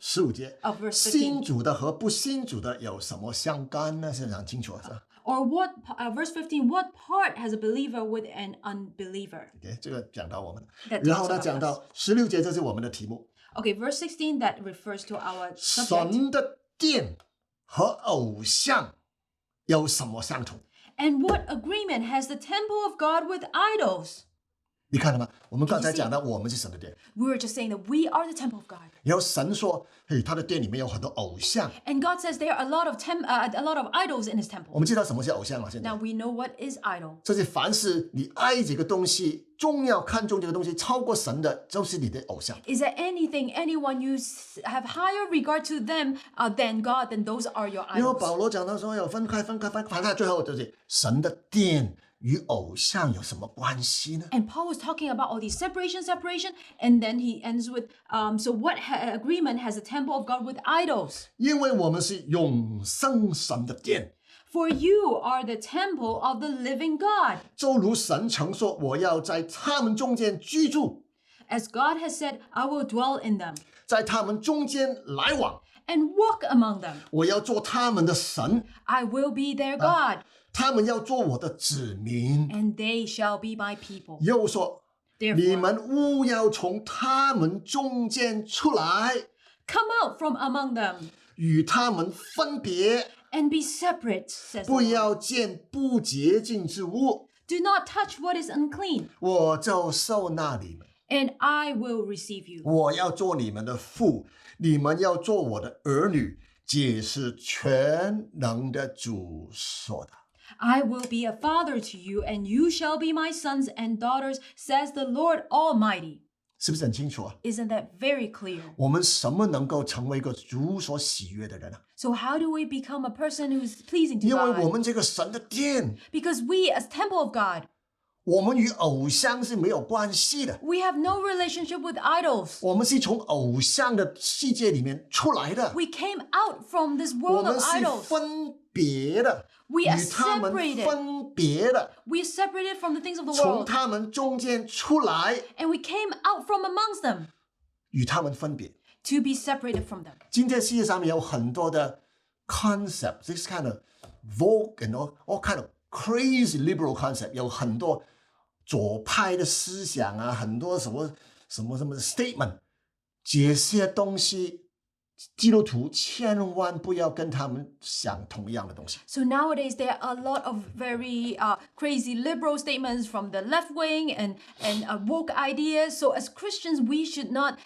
，15节。 verse 15. 信主的和不信主的有什么相干呢？是讲清楚是吧 Or what, verse 15, what part has a believer with an unbeliever?？OK， 这个讲到我们 That 然后 talks 呢， about 讲到16节，这是我们的题目。 Okay, verse 16, that refers to our subject. 神的殿和偶像有什么相同？ And what agreement has the temple of God with idols? 你看了吗？我们刚才讲到我们是神的殿， We were just saying that we are the temple of God. 然后神说，嘿，他的殿里面有很多偶像。 And God says there are a lot of idols in his 我 temple. 们知道什么是偶像吗？现在 Now we know what is idol. 这些凡是你爱这个东西、重要看重这个东西超过神的，就是你的偶像。 Is there anyone you have higher regard to them than God, then those are your 然后 idols. 保罗讲到说要分开，最后就是神的殿与偶像有什么关系呢？ And Paul was talking about all these separation, and then he ends with, so what agreement has the temple of God with idols? 因为我们是永生神的殿， For you are the temple of the living God. 就如神曾说，我要在他们中间居住， As God has said, I will dwell in them 在他们中间来往， and walk among them. 我要做他们的神， I will be their God, 他们要做我的子民。 and they shall be my people. 又说，你 Therefore, 们务要从他们中间出来， come out from among them 与他们分别， and be separate, says the 不 Lord. 要见不洁净之物， Do not touch what is unclean, 我就受纳你们。 and I will receive you. 我要做你们的父，你们要做我的儿女，这是全能的主说的。 I will be a father to you, and you shall be my sons and daughters, says the Lord Almighty. 是不是很清楚啊？ Isn't that very clear? 我们什么能够成为一个主所喜悦的人啊？ So how do we become a person who's pleasing to 因为我 God? 们这个神的殿， Because we, as temple of God, 我们与偶像是没有关系的。 We have no relationship with idols. 我们是从偶像的世界里面出来的。 We came out from this 我 world 们 of 是 idols. 分别的， We are 与他们 separated. 分别的， We are separated from the things of the 从 world. 他们中间出来， And we came out from amongst them 与他们分别。 to be separated from them. 今天世界上面有很多的 concept, this kind of vogue and all kind of crazy liberal concept， 有很多左派的思想啊，很多什么 statement， 这些东西基督徒千万不要跟他们想同样的东西。 So nowadays there are a lot of very crazy liberal statements from the left wing and woke ideas. So as Christians, we should not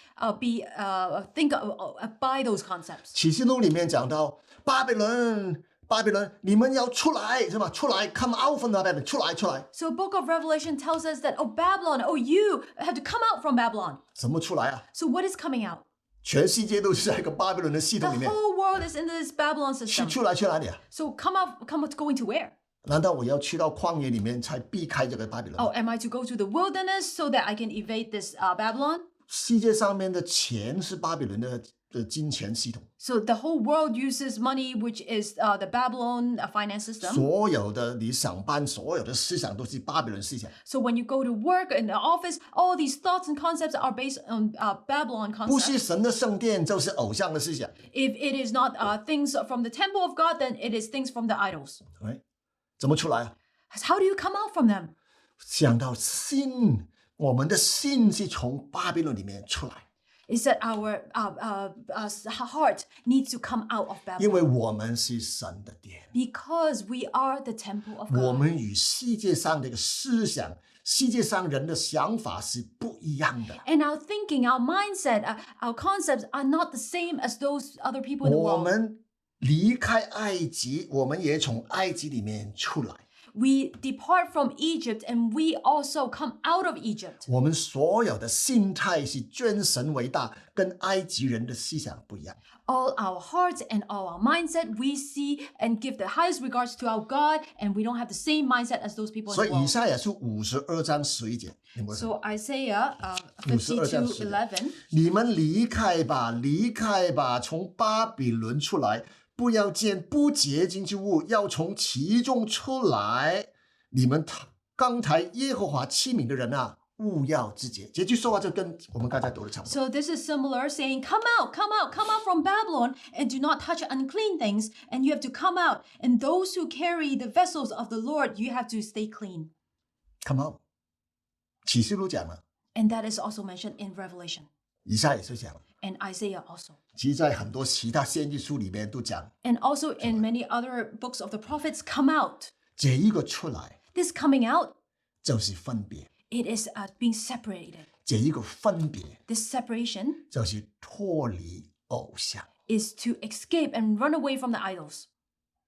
buy those concepts. 启示录里面讲到巴比伦，你们要出来，是吧？出来 ，come out from Babylon， 出来。 So Book of Revelation tells us that, oh, Babylon, oh, you have to come out from Babylon. 怎么出来啊？ So what is coming out? 全世界都是在一个巴比伦的系 The 统里面， whole world is in this Babylon system. 出来去哪里啊？ So come out, going to where? 难道我要去到旷野里面才避开这个巴比伦？ Oh, am I to go to the wilderness so that I can evade this Babylon? 世界上面的钱是巴比伦的金钱系统， So the whole world uses money, which is the Babylon finance system. 所有的你上班，所有的思想都是巴比伦思想， So when you go to work in the office, all these thoughts and concepts are based on Babylon 不 concepts. 是神的圣殿就是偶像的思想。 If it is not things from the temple of God, then it is things from the idols. 怎么出来啊？ How do you come out from them? 想到心，我们的心是从巴比伦里面出来， Is that our heart needs to come out of 因 Babylon 为我们是神的殿， because we are the temple of 我 God. 们与世界上的一个思想、世界上人的想法是不一样的。 And our thinking, our mindset, our concepts are not the same as those other people in the 我 world. 们离开埃及，我们也从埃及里面出来。 We depart from Egypt and we also come out of Egypt. 我们所有的心态是尊神为大，跟埃及人的思想不一样。 All our hearts and all our mindset, we see and give the highest regards to our God, and we don't have the same mindset as those people in 所 the 以以 world. 赛亚书52章11节，你们 So Isaiah 52章10 52:11. 你们离开吧，离开吧，从巴比伦出来，不要见不洁净之物，要从其中出来。你们刚才耶和华器皿的人啊，勿要自洁。这句说话就跟我们刚才读的差不多。 So this is similar, saying, come out from Babylon, and do not touch unclean things, and you have to come out. And those who carry the vessels of the Lord, you have to stay clean. Come on，启示录讲了， And that is also mentioned in Revelation, 以赛也是讲了， and Isaiah also. 其实在很多其他先知书里面都讲， And also in many other books of the prophets, come out. 这一个出来 This coming out, 就是分别， it is being separated. 这一个分别 This separation 就是脱离偶像。 is to escape and run away from the idols.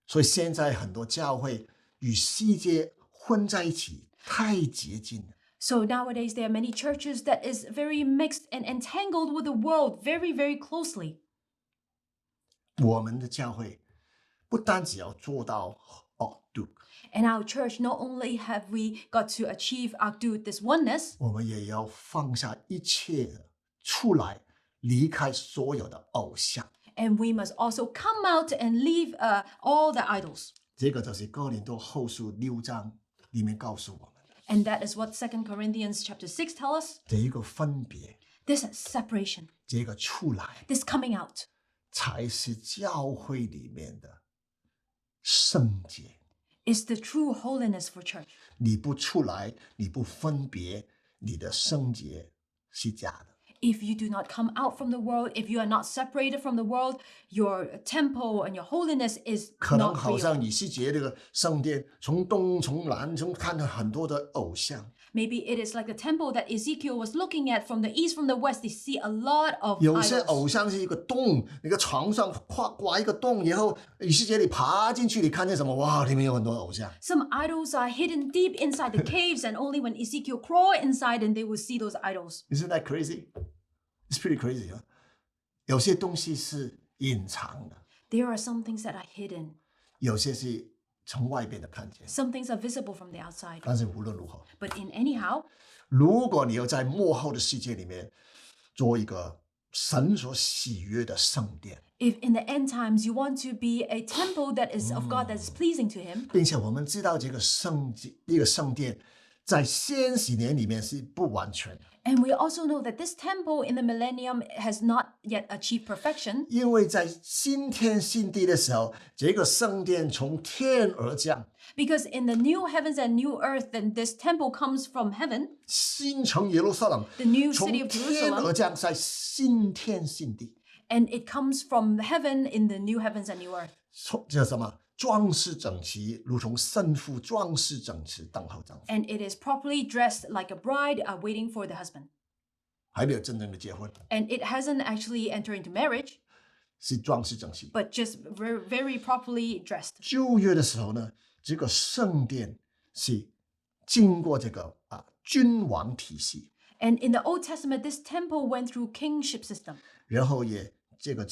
所以现在很多教会与世界混在一起，太接近了。 So nowadays there are many churches that is very mixed and entangled with the world very, very closely. 我们的教会不单只要做到dude， In our church, not only have we got to achieve Akdut, this oneness, 我们也要放下一切出来，离开所有的偶像。 and we must also come out and leave all the idols. 这个就是哥林多后书6章里面告诉我们的 And that is what 2 Corinthians chapter 6 tells us. 这一个分别， This separation, 这个出来， this coming out, 才是教会里面的圣洁。 is the true holiness for church. 你不出来，你不分别，你的圣洁是假的。 If you do not come out from the world, if you are not separated from the world, your temple and your holiness is 可能 not 好 real. 像以西结这个圣殿，从东从南从看到很多的偶像， Maybe it is like the temple that Ezekiel was looking at from the east, from the west. They see a lot of 有些 idols. 偶像是一个洞，那个床上刮一个洞，然后以西结你爬进去，你看见什么？哇，里面有很多偶像。 Some idols are hidden deep inside the caves, and only when Ezekiel crawled inside, and they would see those idols. Isn't that crazy? It's pretty crazy 啊！有些东西是隐藏的， There are some things that are hidden. 有些是从外边的看见。 Some things are visible from the outside. 但是无论如何， But in anyhow, 如果你要在幕后的世界里面做一个神所喜悦的圣殿， if in the end times you want to be a temple that is of God that is pleasing to Him, 并且我们知道这个圣殿在千禧年里面是不完全的， and we also know that this temple in the millennium has not yet achieved perfection, 因为在新天新地的时候，这个圣殿从天而降， because in the new heavens and new earth, then this temple comes from heaven, 新城耶路撒冷 the new 从 city of 天 Jerusalem, 而降，在新天新地， and it comes from heaven in the new heavens and new earth. 这什么装饰整齐，如同圣妇装饰整齐，等候丈夫， And it is properly dressed like a bride waiting for the husband. 还没有真正的结婚， And it hasn't actually entered into marriage, 是装饰整齐。 but just very, very properly dressed. 旧约的时候呢，这个圣殿是经过这个君王体系， And in the Old Testament, this temple went through kingship system 然后也这个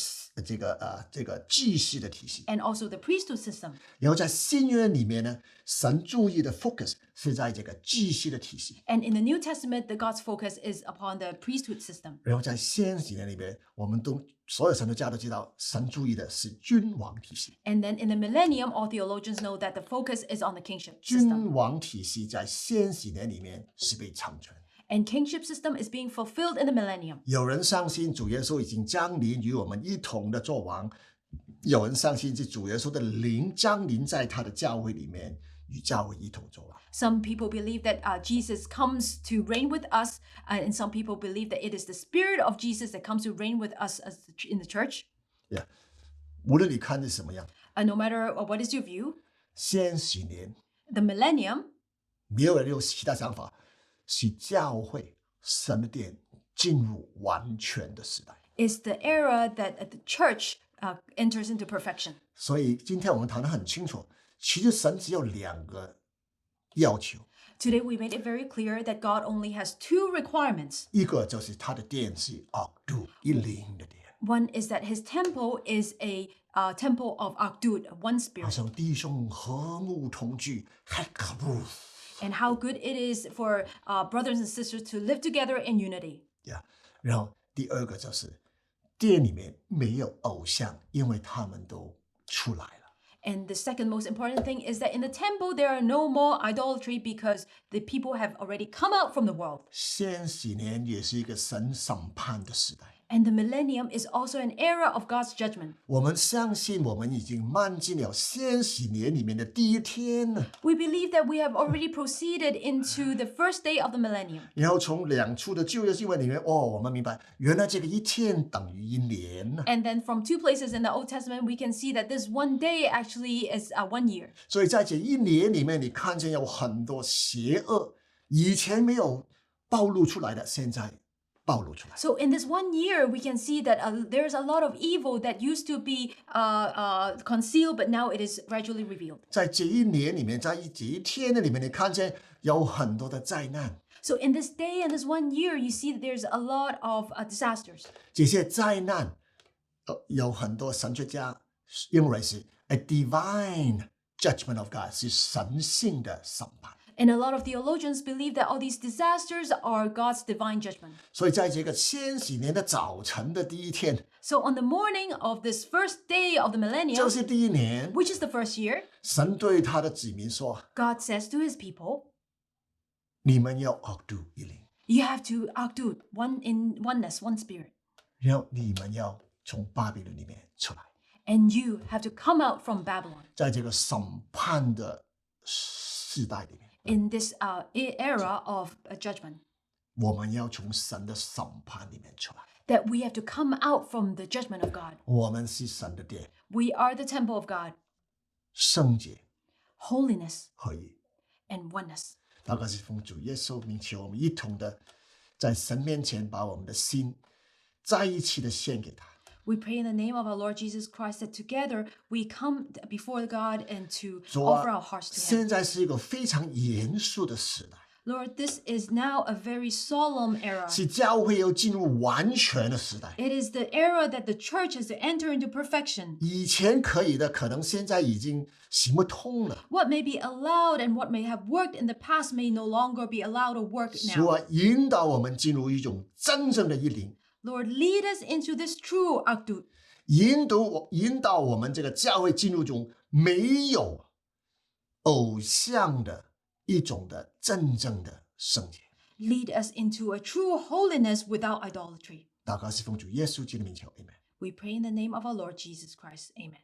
祭祀的体系， and also the priesthood system. 然后在新约里面呢，神注意的 focus 是在这个祭祀的体系， And in the New Testament, the God's focus is upon the priesthood system. 然后在千禧年里面，我们所有神的家都知道，神注意的是君王体系。 And then in the millennium, all theologians know that the focus is on the kingship system. 君王体系在千禧年里面是被长存。 And kingship system is being fulfilled in the millennium. 有人相信主耶稣已经降临与我们一同的作王，有人相信是主耶稣的灵降临在他的教会里面，与教会一同作王。 Some people believe that Jesus comes to reign with us, and some people believe that it is the Spirit of Jesus that comes to reign with us in the church. Yeah. 无论你看是什么样， No matter what is your view, 千禧年 the millennium 没有人有其他想法，是教会神的殿进入完全的时代。 is the era that the church enters into perfection. 所以今天我们谈得很清楚，其实神只有2个要求， Today we made it very clear that God only has 2 requirements. 一个就是他的殿是Akdu 一灵的殿， One is that his temple is a temple of Akdud, one 好 spirit. 像弟兄和睦同居 Hekabruth And how good it is for brothers and sisters to live together in unity. Yeah. 然后第2个就是殿里面没有偶像，因为他们都出来了。 And the second most important thing is that in the temple there are no more idolatry because the people have already come out from the world. 千禧年也是一个神审判的时代。 And the millennium is also an era of God's judgment. 我们相信我们已经迈进了千禧年里面的第一天了。 We believe that we have already proceeded into the first day of the millennium. 然后从2处的旧约经文里面，我们明白，原来这个一天等于一年呢。 And then from 2 places in the Old Testament, we can see that this one day actually is 1 year. 所以在这一年里面，你看见有很多邪恶，以前没有暴露出来的，现在暴露出来。 So in this 1 year, we can see that there's a lot of evil that used to be concealed, but now it is gradually revealed. 在这一年里面，在这一天的里面，你看见有很多的灾难。 So in this day and this 1 year, you see that there's a lot of disasters. 这些灾难，有很多神学家认为是 a divine judgment of God， 是神性的审判。 And a lot of theologians believe that all these disasters are God's divine judgment. 所以在这个千禧年的早晨的第一天， So on the morning of this first day of the 就 millennium, 是第一年， which is the first year, 神对他的子民说 God says to his people, 你们要Akdu一灵， you have to Akdud, one in oneness, one spirit. 然后你们要从巴比伦里面出来。 And you have to come out from Babylon. 在这个审判的时代里面， In this era of judgment, 我们要从神的审判里面出来。 that we have to come out from the judgment of God. 我们是神的殿， We are the temple of God, 圣洁 holiness 合一。 and oneness. 祷告是奉主耶稣名求，我们一同的在神面前把我们的心再一次的献给他。 We pray in the name of our Lord Jesus Christ that together we come before God and to 主 offer 啊 our hearts to Him. 现在是一个非常严肃的时代， Lord, this is now a very solemn era. 是教会要进入完全的时代。 It is the era that the church has to enter into perfection. 以前可以的，可能现在已经行不通了。 What may be allowed and what may have worked in the past may no longer be allowed to work 主 now. 啊，引导我们进入一种真正的一灵， Lord, lead us into this true akdu. 引导我们这个教会进入一种没有偶像的一种的真正的圣洁。 Lead us into a true holiness without idolatry. 祷告是奉主耶稣基督的名求，阿门。 We pray in the name of our Lord Jesus Christ. Amen.